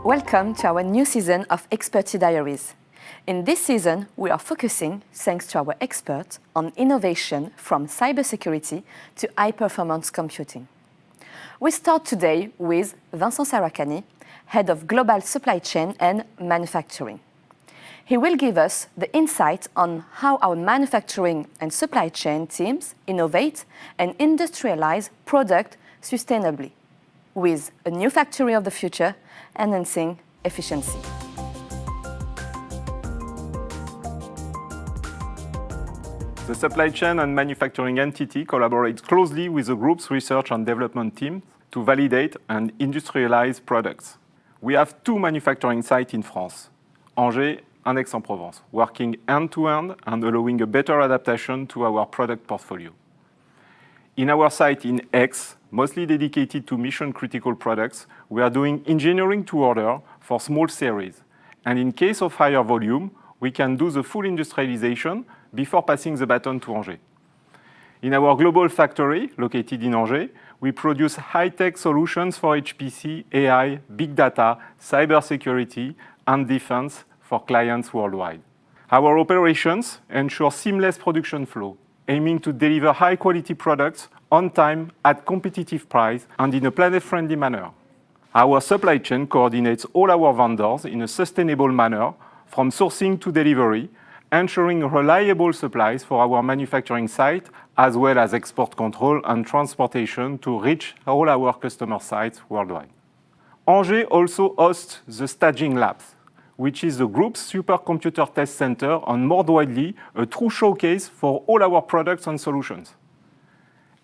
Welcome to our new season of Expertise Diaries. In this season, we are focusing, thanks to our experts, on innovation from cybersecurity to high-performance computing. We start today with Vincent Sarracanie, Head of Global Supply Chain and Manufacturing. He will give us the insight on how our manufacturing and supply chain teams innovate and industrialize product sustainably, with a new factory of the future enhancing efficiency. The supply chain and manufacturing entity collaborates closely with the group's research and development team to validate and industrialize products. We have two manufacturing sites in France, Angers and Aix-en-Provence, working end-to-end and allowing a better adaptation to our product portfolio. In our site in Aix, mostly dedicated to mission-critical products, we are doing engineering to order for small series. And in case of higher volume, we can do the full industrialization before passing the baton to Angers. In our global factory, located in Angers, we produce high-tech solutions for HPC, AI, big data, cybersecurity, and defense for clients worldwide. Our operations ensure seamless production flow, aiming to deliver high-quality products on time, at competitive price, and in a planet-friendly manner. Our supply chain coordinates all our vendors in a sustainable manner, from sourcing to delivery, ensuring reliable supplies for our manufacturing site, as well as export control and transportation to reach all our customer sites worldwide. Angers also hosts the Staging Labs, which is the group's supercomputer test center and, more widely, a true showcase for all our products and solutions.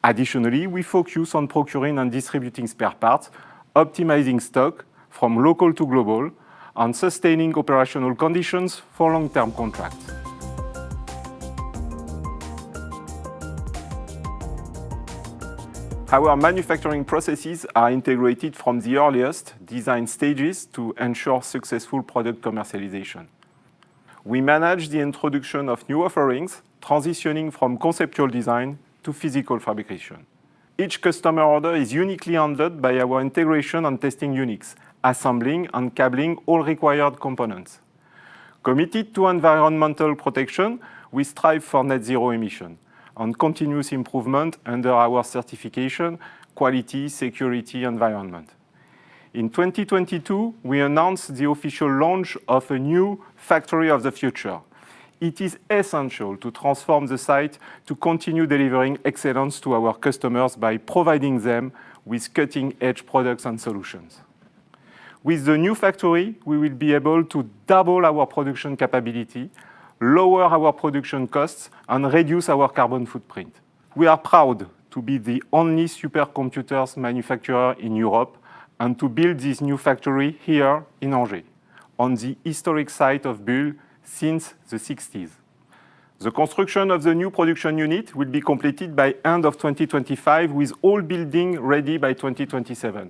Additionally, we focus on procuring and distributing spare parts, optimizing stock from local to global, and sustaining operational conditions for long-term contracts. Our manufacturing processes are integrated from the earliest design stages to ensure successful product commercialization. We manage the introduction of new offerings, transitioning from conceptual design to physical fabrication. Each customer order is uniquely handled by our integration and testing units, assembling and cabling all required components. Committed to environmental protection, we strive for net zero emission and continuous improvement under our certification, quality, security, environment. In 2022, we announced the official launch of a new factory of the future. It is essential to transform the site to continue delivering excellence to our customers by providing them with cutting-edge products and solutions. With the new factory, we will be able to double our production capability, lower our production costs, and reduce our carbon footprint. We are proud to be the only supercomputers manufacturer in Europe and to build this new factory here in Angers, on the historic site of Bulle since the 60s. The construction of the new production unit will be completed by end of 2025 with all building ready by 2027.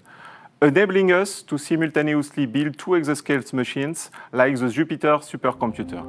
Enabling us to simultaneously build two exascale machines like the Jupiter supercomputer.